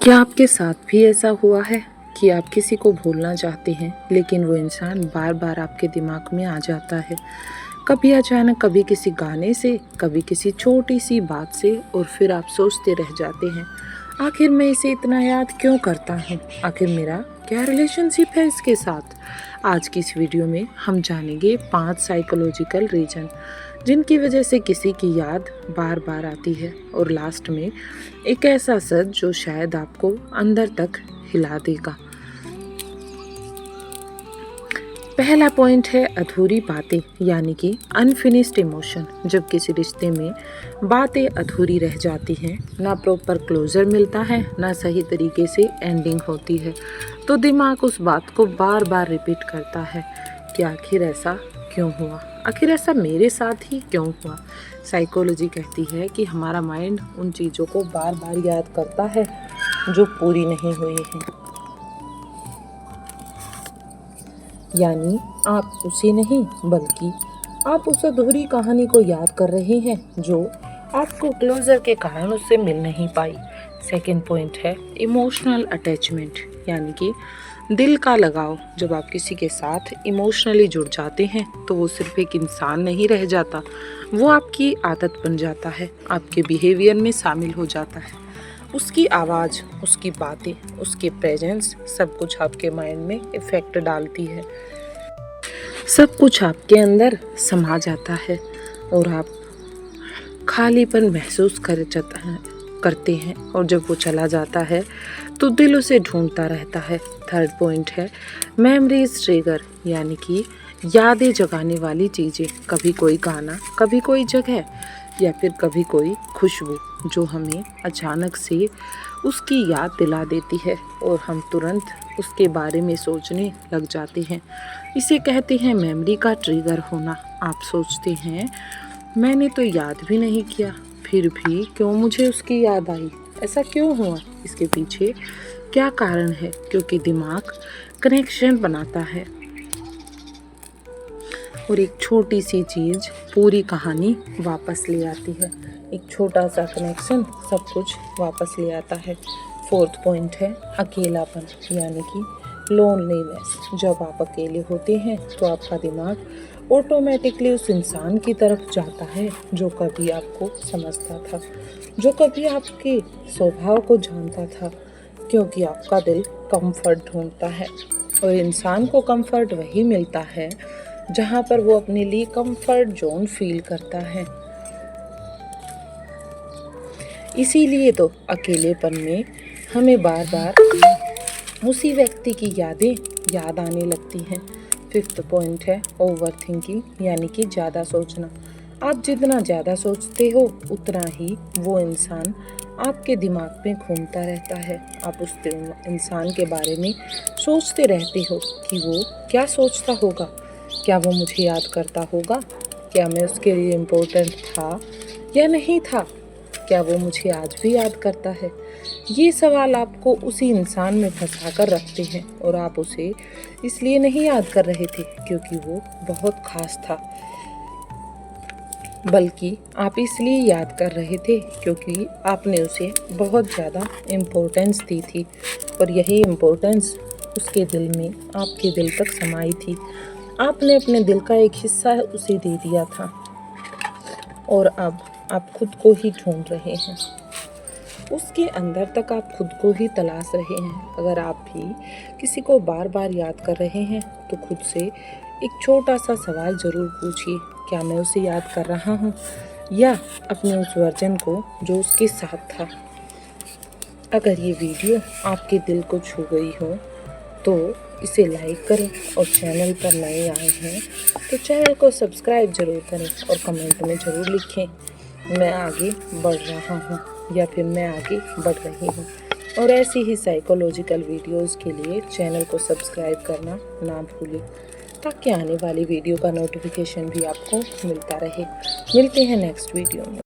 क्या आपके साथ भी ऐसा हुआ है कि आप किसी को भूलना चाहते हैं लेकिन वो इंसान बार बार आपके दिमाग में आ जाता है? कभी अचानक, कभी किसी गाने से, कभी किसी छोटी सी बात से, और फिर आप सोचते रह जाते हैं, आखिर मैं इसे इतना याद क्यों करता हूँ? आखिर मेरा क्या रिलेशनशिप है इसके साथ? आज की इस वीडियो में हम जानेंगे 5 साइकोलॉजिकल रीजन जिनकी वजह से किसी की याद बार बार आती है, और लास्ट में एक ऐसा सच जो शायद आपको अंदर तक हिला देगा। पहला पॉइंट है अधूरी बातें, यानी कि अनफिनिश्ड इमोशन। जब किसी रिश्ते में बातें अधूरी रह जाती हैं, ना प्रॉपर क्लोजर मिलता है, ना सही तरीके से एंडिंग होती है, तो दिमाग उस बात को बार बार रिपीट करता है कि आखिर ऐसा क्यों हुआ, आखिर ऐसा मेरे साथ ही क्यों हुआ। साइकोलॉजी कहती है कि हमारा माइंड उन चीज़ों को बार बार याद करता है जो पूरी नहीं हुई हैं। यानी आप उसे नहीं, बल्कि आप उस अधूरी कहानी को याद कर रहे हैं जो आपको क्लोजर के कारण उससे मिल नहीं पाई। सेकेंड पॉइंट है इमोशनल अटैचमेंट, यानी कि दिल का लगाव। जब आप किसी के साथ इमोशनली जुड़ जाते हैं तो वो सिर्फ एक इंसान नहीं रह जाता, वो आपकी आदत बन जाता है, आपके बिहेवियर में शामिल हो जाता है। उसकी आवाज़, उसकी बातें, उसके प्रेजेंस, सब कुछ आपके माइंड में इफ़ेक्ट डालती है, सब कुछ आपके अंदर समा जाता है और आप खालीपन महसूस करते हैं। और जब वो चला जाता है तो दिल उसे ढूंढता रहता है। थर्ड पॉइंट है मेमोरीज ट्रिगर, यानी कि यादें जगाने वाली चीज़ें। कभी कोई गाना, कभी कोई जगह, या फिर कभी कोई खुशबू जो हमें अचानक से उसकी याद दिला देती है और हम तुरंत उसके बारे में सोचने लग जाते हैं। इसे कहते हैं मेमोरी का ट्रिगर होना। आप सोचते हैं मैंने तो याद भी नहीं किया, फिर भी क्यों मुझे उसकी याद आई, ऐसा क्यों हुआ, इसके पीछे क्या कारण है? क्योंकि दिमाग कनेक्शन बनाता है और एक छोटी सी चीज़ पूरी कहानी वापस ले आती है। एक छोटा सा कनेक्शन सब कुछ वापस ले आता है। फोर्थ पॉइंट है अकेलापन, यानी कि लोनलीनेस। जब आप अकेले होते हैं तो आपका दिमाग ऑटोमेटिकली उस इंसान की तरफ जाता है जो कभी आपको समझता था, जो कभी आपके स्वभाव को जानता था, क्योंकि आपका दिल कंफर्ट ढूंढता है और इंसान को कंफर्ट वही मिलता है जहाँ पर वो अपने लिए कंफर्ट जोन फील करता है। इसीलिए तो अकेलेपन में हमें बार बार उसी व्यक्ति की यादें याद आने लगती हैं। फिफ्थ पॉइंट है ओवर थिंकिंग, यानी कि ज़्यादा सोचना। आप जितना ज़्यादा सोचते हो उतना ही वो इंसान आपके दिमाग में घूमता रहता है। आप उस इंसान के बारे में सोचते रहते हो कि वो क्या सोचता होगा, क्या वो मुझे याद करता होगा, क्या मैं उसके लिए इम्पोर्टेंट था या नहीं था, क्या वो मुझे आज भी याद करता है। ये सवाल आपको उसी इंसान में फंसा कर रखते हैं और आप उसे इसलिए नहीं याद कर रहे थे क्योंकि वो बहुत खास था, बल्कि आप इसलिए याद कर रहे थे क्योंकि आपने उसे बहुत ज़्यादा इम्पोर्टेंस दी थी और यही इम्पोर्टेंस उसके दिल में, आपके दिल तक समाई थी। आपने अपने दिल का एक हिस्सा उसे दे दिया था और अब आप खुद को ही ढूंढ रहे हैं, उसके अंदर तक आप खुद को ही तलाश रहे हैं। अगर आप भी किसी को बार बार याद कर रहे हैं तो खुद से एक छोटा सा सवाल ज़रूर पूछिए, क्या मैं उसे याद कर रहा हूँ या अपने उस वर्जन को जो उसके साथ था। अगर ये वीडियो आपके दिल को छू गई हो तो इसे लाइक करें और चैनल पर नए आए हैं तो चैनल को सब्सक्राइब ज़रूर करें और कमेंट में ज़रूर लिखें मैं आगे बढ़ रहा हूँ या फिर मैं आगे बढ़ रही हूँ। और ऐसी ही साइकोलॉजिकल वीडियोस के लिए चैनल को सब्सक्राइब करना ना भूलें ताकि आने वाली वीडियो का नोटिफिकेशन भी आपको मिलता रहे। मिलते हैं नेक्स्ट वीडियो में।